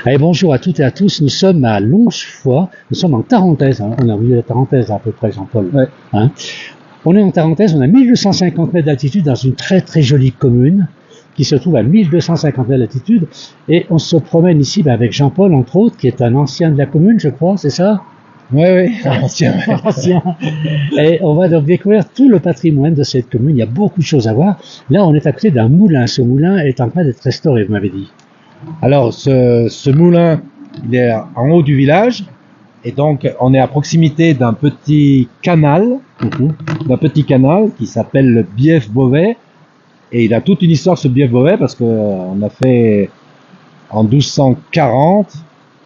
Allez, bonjour à toutes et à tous. Nous sommes à Longefoy. Nous sommes en Tarentaise. Hein. On a vu la Tarentaise à peu près, Jean-Paul. Ouais. Hein. On est en Tarentaise. On a 1250 mètres d'altitude dans une très très jolie commune qui se trouve à 1250 mètres d'altitude. Et on se promène ici avec Jean-Paul, entre autres, qui est un ancien de la commune, je crois, c'est ça? Oui, ancien. Ancien. Et on va donc découvrir tout le patrimoine de cette commune. Il y a beaucoup de choses à voir. Là, on est à côté d'un moulin. Ce moulin est en train d'être restauré, vous m'avez dit. Alors, ce moulin, il est en haut du village, et donc on est à proximité d'un petit canal, qui s'appelle le Bief Beauvais, et il a toute une histoire ce Bief Beauvais parce que on a fait en 1240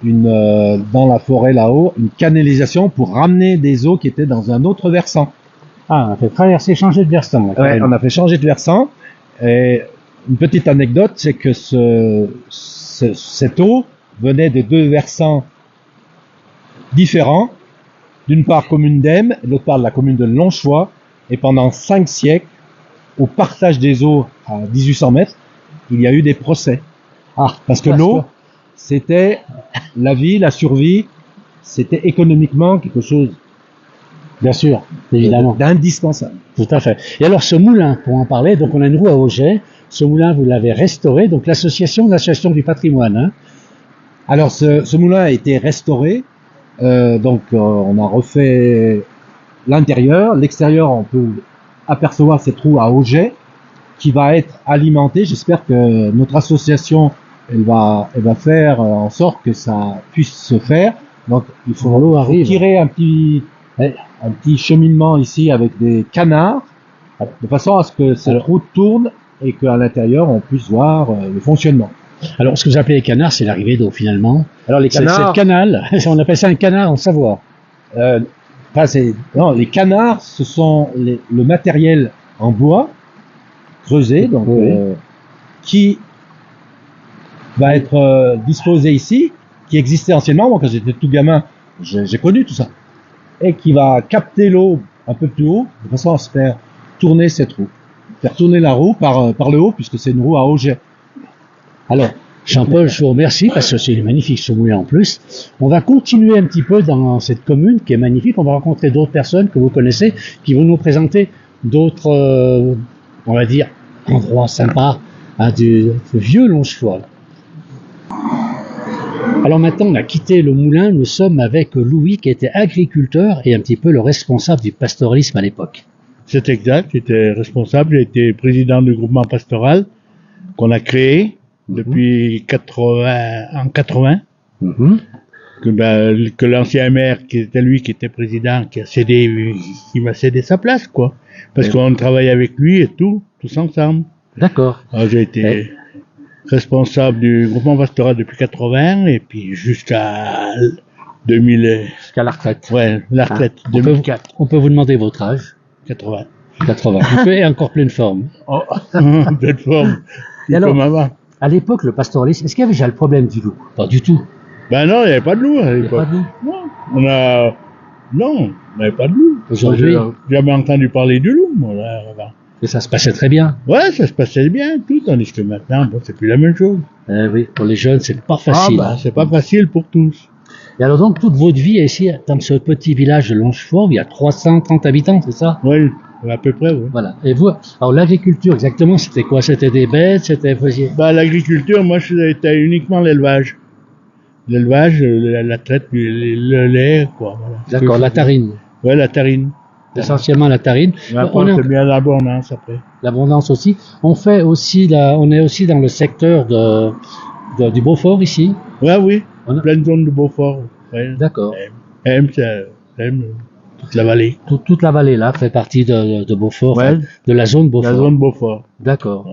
dans la forêt là-haut une canalisation pour ramener des eaux qui étaient dans un autre versant. Ah, on a fait traverser, changer de versant. Ouais, on a fait changer de versant. Et une petite anecdote, c'est que cette eau venait de deux versants différents. D'une part commune d'Aime, l'autre part de la commune de Longefoy. Et pendant 5 siècles, au partage des eaux à 1800 mètres, il y a eu des procès. Parce que l'eau, c'était la vie, la survie, c'était économiquement quelque chose, bien sûr, évidemment, d'indispensable. Tout à fait. Et alors ce moulin, pour en parler, donc on a une roue à Auget. Ce moulin, vous l'avez restauré, donc l'association du patrimoine. Hein. Alors ce moulin a été restauré, on a refait l'intérieur, l'extérieur, on peut apercevoir cette roue à Auget qui va être alimentée. J'espère que notre association elle va faire en sorte que ça puisse se faire. Donc il faut tirer un petit cheminement ici avec des canards, de façon à ce que cette roue tourne et qu'à l'intérieur on puisse voir le fonctionnement. Alors ce que vous appelez les canards, c'est l'arrivée d'eau finalement. Alors les canards, c'est le canal. On appelle ça un canard en Savoie. Non, les canards, ce sont le matériel en bois creusé, donc qui va être disposé ici, qui existait anciennement. Moi, quand j'étais tout gamin, j'ai connu tout ça, et qui va capter l'eau un peu plus haut, de façon à se faire tourner cette roue, faire tourner la roue par le haut, puisque c'est une roue à Auget. Alors, Jean-Paul, je vous remercie parce que c'est magnifique ce moulin en plus. On va continuer un petit peu dans cette commune qui est magnifique. On va rencontrer d'autres personnes que vous connaissez qui vont nous présenter d'autres, on va dire, endroits sympas du vieux Longefoy. Alors maintenant, on a quitté le moulin. Nous sommes avec Louis qui était agriculteur et un petit peu le responsable du pastoralisme à l'époque. C'est exact, j'étais responsable, j'ai été président du groupement pastoral qu'on a créé depuis 80, que l'ancien maire, qui était lui qui était président, il m'a cédé sa place, quoi. Parce qu'on travaille avec lui et tous ensemble. D'accord. Alors, j'ai été responsable du groupement pastoral depuis 80 et puis jusqu'à 2000. Jusqu'à la retraite. Ouais, la retraite. 2004. On peut vous demander votre âge? 80. Et encore pleine forme. Oh, pleine forme. Et alors, comme avant. à l'époque, le pastoralisme, est-ce qu'il y avait déjà le problème du loup? Pas du tout. Ben non, il n'y avait pas de loup à l'époque. On n'avait pas de loup. Aujourd'hui, j'ai jamais entendu parler du loup, moi, là, avant. Et ça se passait très bien. Ouais, ça se passait bien, tout, tandis que maintenant, bon, c'est plus la même chose. Oui, pour les jeunes, c'est pas facile. C'est pas facile pour tous. Et alors donc, toute votre vie est ici, dans ce petit village de Longefoy, il y a 330 habitants, c'est ça? Oui, à peu près, oui. Voilà. Et vous, alors l'agriculture, exactement, c'était quoi? C'était des bêtes, l'agriculture, moi, c'était uniquement l'élevage. L'élevage, la traite, le lait, quoi. Voilà. D'accord, la tarine. Ouais, la tarine. Essentiellement la tarine. C'est bien l'abondance après. L'abondance aussi. On est aussi dans le secteur du Beaufort ici. Ouais, oui. Pleine zone de Beaufort. Ouais. D'accord. Toute la vallée. Toute la vallée là fait partie de Beaufort, ouais. De la zone Beaufort. La zone Beaufort. D'accord.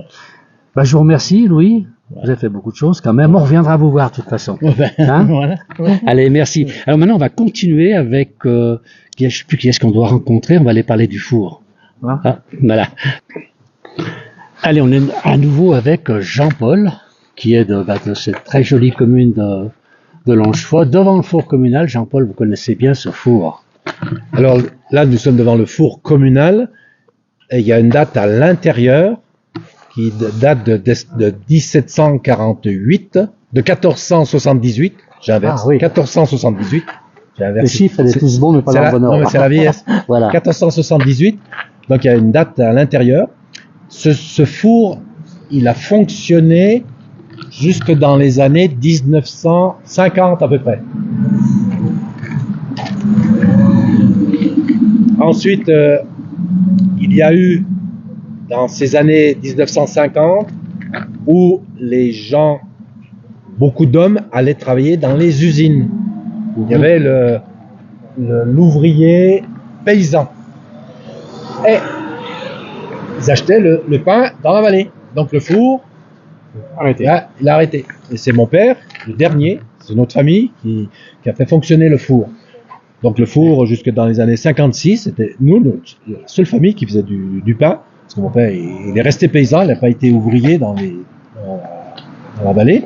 Ouais. Je vous remercie, Louis. Ouais. Vous avez fait beaucoup de choses quand même. On reviendra vous voir de toute façon. Hein? Voilà. Ouais. Allez, merci. Alors maintenant, on va continuer avec, je sais plus qui est-ce qu'on doit rencontrer. On va aller parler du four. Voilà. Allez, on est à nouveau avec Jean-Paul, qui est de cette très jolie commune de Longefoy. Devant le four communal, Jean-Paul, vous connaissez bien ce four. Alors là, nous sommes devant le four communal et il y a une date à l'intérieur qui date de 1748 de 1478. J'inverse. Ah, oui. 1478. J'ai inversé. Les chiffres, elle est tous bons, mais pas dans le bon ordre. Non, mais c'est la vieillesse. Voilà. 1478. Donc, il y a une date à l'intérieur. Ce four, il a fonctionné jusque dans les années 1950 à peu près. Ensuite, il y a eu, dans ces années 1950, où les gens, beaucoup d'hommes, allaient travailler dans les usines. Il y avait l'ouvrier paysan. Et ils achetaient le pain dans la vallée. Donc le four, là, il a arrêté. Et c'est mon père, le dernier, c'est notre famille qui a fait fonctionner le four. Donc le four, jusque dans les années 56, c'était nous, la seule famille qui faisait du pain. Parce que mon père, il est resté paysan, il n'a pas été ouvrier dans la vallée.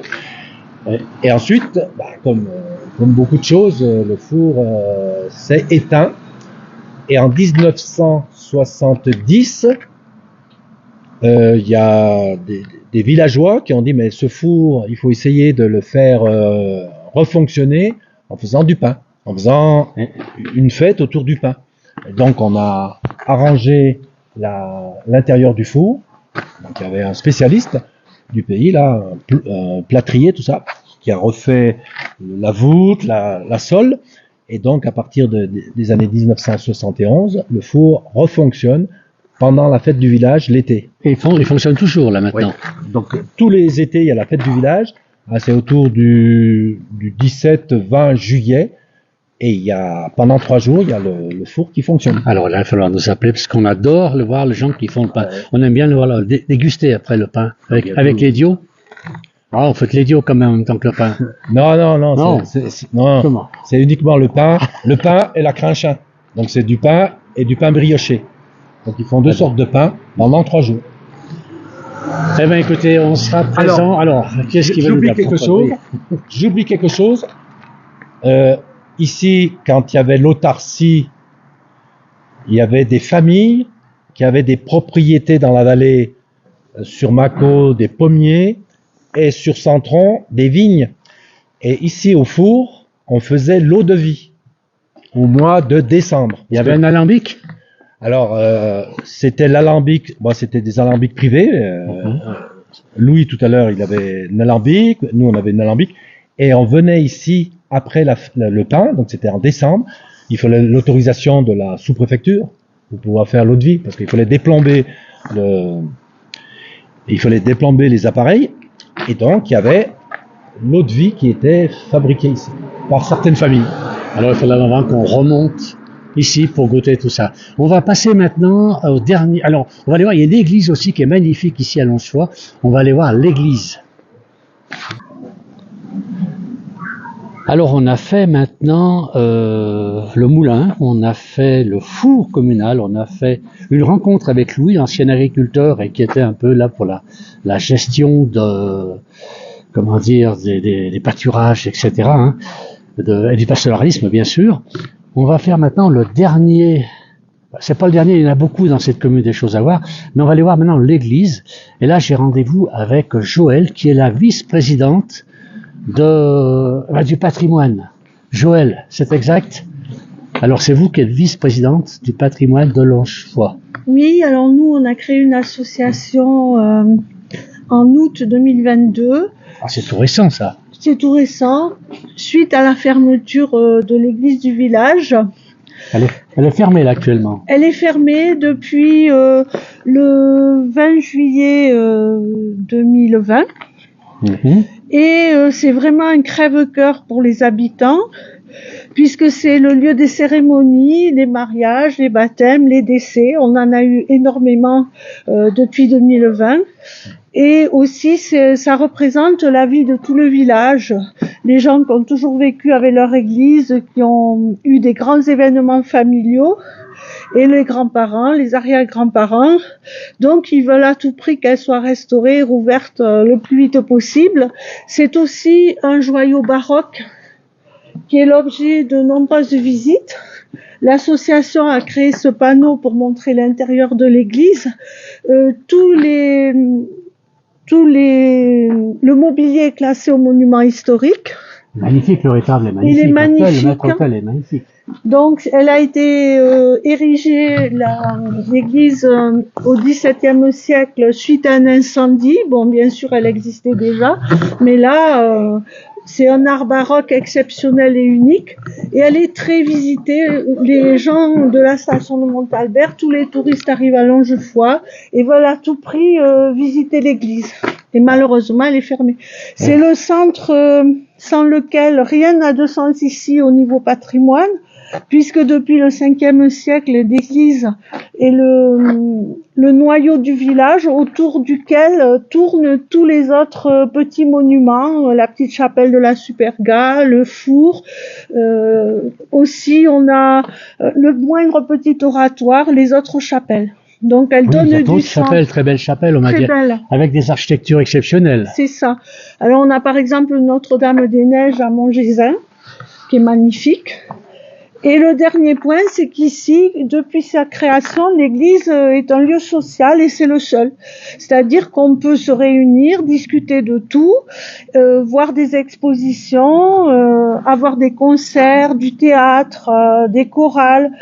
Et ensuite, comme beaucoup de choses, le four s'est éteint. Et en 1970, il y a des villageois qui ont dit, mais ce four, il faut essayer de le faire refonctionner en faisant du pain, en faisant une fête autour du pain. Et donc on a arrangé l'intérieur du four. Donc il y avait un spécialiste du pays, là, un plâtrier, tout ça, qui a refait la voûte, la sole. Et donc, à partir des années 1971, le four refonctionne pendant la fête du village l'été. Et il fonctionne toujours, là, maintenant. Oui. Donc, tous les étés, il y a la fête du village. C'est autour du 17-20 juillet. Et pendant 3 jours, il y a le four qui fonctionne. Alors là, il va falloir nous appeler, parce qu'on adore voir les gens qui font le pain. On aime bien le voir déguster après le pain. Avec l'idiot. Ah, on fait l'idiot quand même en même temps que le pain. Non. Non. Non. Comment? C'est uniquement le pain et la crinchin. Donc c'est du pain et du pain brioché. Donc ils font 2 sortes de pain pendant 3 jours. Eh bien, écoutez, on sera présent. Alors, qu'est-ce qui va nous J'oublie quelque chose. Ici, quand il y avait l'autarcie, il y avait des familles qui avaient des propriétés dans la vallée, sur Mâcon, des pommiers, et sur Centron, des vignes. Et ici, au four, on faisait l'eau de vie, au mois de décembre. Il y avait un alambic? Alors, c'était l'alambic, c'était des alambics privés. Louis, tout à l'heure, il avait un alambic, nous, on avait un alambic. Et on venait ici après le pain, donc c'était en décembre. Il fallait l'autorisation de la sous-préfecture pour pouvoir faire l'eau de vie, parce qu'il fallait déplomber les appareils. Et donc, il y avait l'eau de vie qui était fabriquée ici, par certaines familles. Alors, il faudra vraiment qu'on remonte ici pour goûter tout ça. On va passer maintenant au dernier. Alors, on va aller voir, il y a une église aussi qui est magnifique ici à Longefoy. On va aller voir l'église. Alors, on a fait maintenant le moulin, on a fait le four communal, on a fait une rencontre avec Louis, l'ancien agriculteur, et qui était un peu là pour la gestion des pâturages, etc., et du pastoralisme, bien sûr. On va faire maintenant le dernier. C'est pas le dernier, il y en a beaucoup dans cette commune, des choses à voir, mais on va aller voir maintenant l'église. Et là, j'ai rendez-vous avec Joël, qui est la vice-présidente du patrimoine. Joël, c'est exact? Alors, c'est vous qui êtes vice-présidente du patrimoine de Longefoy. Oui, alors nous, on a créé une association en août 2022. Ah, c'est tout récent, ça. C'est tout récent, suite à la fermeture de l'église du village. Elle est fermée, là, actuellement. Elle est fermée depuis le 20 juillet 2020. Mm-hmm. Et c'est vraiment un crève-cœur pour les habitants, puisque c'est le lieu des cérémonies, les mariages, les baptêmes, les décès. On en a eu énormément depuis 2020. Et aussi, ça représente la vie de tout le village. Les gens qui ont toujours vécu avec leur église, qui ont eu des grands événements familiaux, et les grands-parents, les arrière-grands-parents. Donc, ils veulent à tout prix qu'elle soit restaurée, rouverte le plus vite possible. C'est aussi un joyau baroque qui est l'objet de nombreuses visites. L'association a créé ce panneau pour montrer l'intérieur de l'église. Tous le mobilier est classé au monument historique. Magnifique, le rétable est magnifique. Il est magnifique. Le maître-autel est magnifique. Donc, elle a été érigée, l'église, au XVIIe siècle suite à un incendie. Bon, bien sûr, elle existait déjà, mais là, c'est un art baroque exceptionnel et unique. Et elle est très visitée. Les gens de la station de Montalbert, tous les touristes arrivent à Longefoy et veulent à tout prix visiter l'église. Et malheureusement, elle est fermée. C'est le centre sans lequel rien n'a de sens ici au niveau patrimoine, puisque depuis le 5e siècle, l'église est le noyau du village autour duquel tournent tous les autres petits monuments, la petite chapelle de la Superga, le four. Aussi, on a le moindre petit oratoire, les autres chapelles. Donc, elle donne du sens. Très belle chapelle, on m'a dit, avec des architectures exceptionnelles. C'est ça. Alors, on a par exemple Notre-Dame-des-Neiges à Montgésin, qui est magnifique. Et le dernier point, c'est qu'ici, depuis sa création, l'église est un lieu social et c'est le seul. C'est-à-dire qu'on peut se réunir, discuter de tout, voir des expositions, avoir des concerts, du théâtre, des chorales.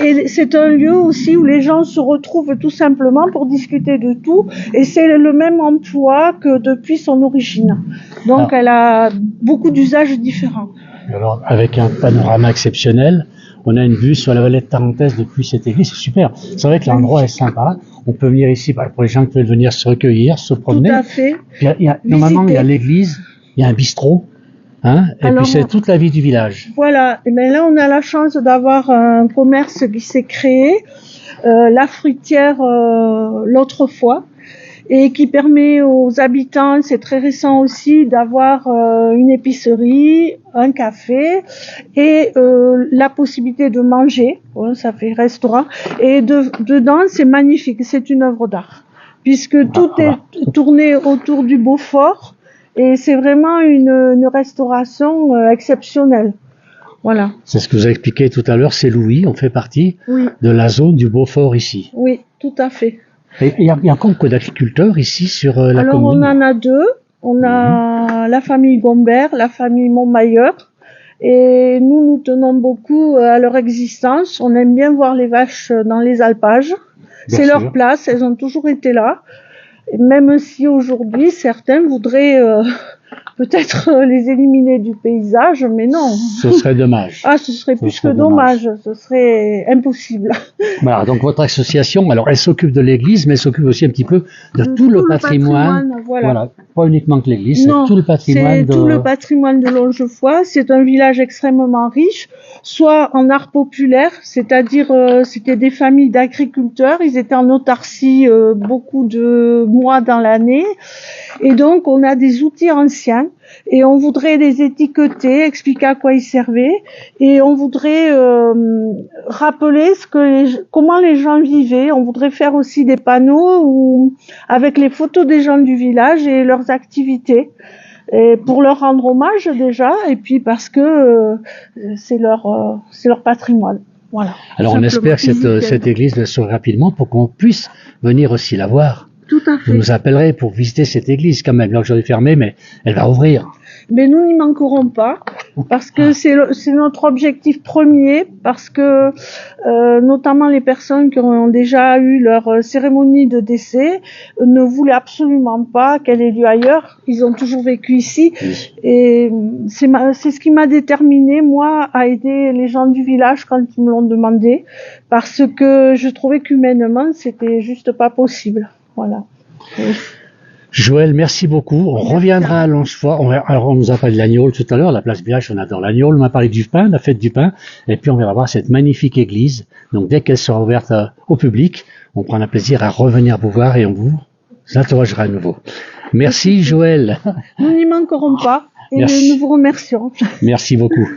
Et c'est un lieu aussi où les gens se retrouvent tout simplement pour discuter de tout. Et c'est le même emploi que depuis son origine. Donc elle a beaucoup d'usages différents. Alors, avec un panorama exceptionnel, on a une vue sur la vallée de Tarentaise depuis cette église, c'est super. C'est vrai que l'endroit est sympa. On peut venir ici pour les gens qui veulent venir se recueillir, se promener. Tout à fait. Normalement, il y a l'église, il y a un bistrot, hein, et puis c'est toute la vie du village. Voilà. Et bien là, on a la chance d'avoir un commerce qui s'est créé, la fruitière l'autre fois, et qui permet aux habitants, c'est très récent aussi, d'avoir une épicerie, un café et la possibilité de manger. Bon, ça fait restaurant. Et dedans, c'est magnifique, c'est une œuvre d'art, puisque tout est tourné autour du Beaufort et c'est vraiment une restauration exceptionnelle. Voilà. C'est ce que vous avez expliqué tout à l'heure, c'est Louis, on fait partie de la zone du Beaufort ici. Oui, tout à fait. Et il y a combien d'agriculteurs ici sur la Alors, commune? on en a deux. On a la famille Gombert, la famille Montmailleur. Et nous tenons beaucoup à leur existence. On aime bien voir les vaches dans les alpages. C'est leur place, elles ont toujours été là. Et même si aujourd'hui, certains voudraient peut-être les éliminer du paysage, mais non. Ce serait dommage. Ah, ce serait plus que dommage. Ce serait impossible. Voilà, donc votre association, alors elle s'occupe de l'église, mais elle s'occupe aussi un petit peu de tout le patrimoine. Voilà. Pas uniquement que l'église, c'est tout le patrimoine. Tout le patrimoine de Longefoy. C'est un village extrêmement riche, soit en art populaire, c'est-à-dire c'était des familles d'agriculteurs. Ils étaient en autarcie beaucoup de mois dans l'année, et donc on a des outils anciens. Et on voudrait les étiqueter, expliquer à quoi ils servaient, et on voudrait rappeler comment les gens vivaient. On voudrait faire aussi des panneaux avec les photos des gens du village et leurs activités, et pour leur rendre hommage déjà, et puis parce que c'est leur patrimoine. Voilà. Alors on espère que cette église va s'ouvrir rapidement pour qu'on puisse venir aussi la voir. Tout à fait. Vous nous appellerez pour visiter cette église quand même. L'heure est fermée, mais elle va ouvrir. Mais nous n'y manquerons pas, parce que c'est notre objectif premier, parce que notamment les personnes qui ont déjà eu leur cérémonie de décès ne voulaient absolument pas qu'elle ait lieu ailleurs. Ils ont toujours vécu ici, et c'est ce qui m'a déterminé, moi, à aider les gens du village quand ils me l'ont demandé, parce que je trouvais qu'humainement c'était juste pas possible. Voilà. Joël, merci beaucoup. On reviendra à Longefoy. Alors, on nous a parlé de l'agneau tout à l'heure, la place village, on adore l'agneau. On m'a parlé du pain, la fête du pain. Et puis, on va voir cette magnifique église. Donc, dès qu'elle sera ouverte au public, on prendra plaisir à revenir vous voir et on vous interrogera à nouveau. Merci, Joël. Nous n'y manquerons pas et nous vous remercions. Merci beaucoup.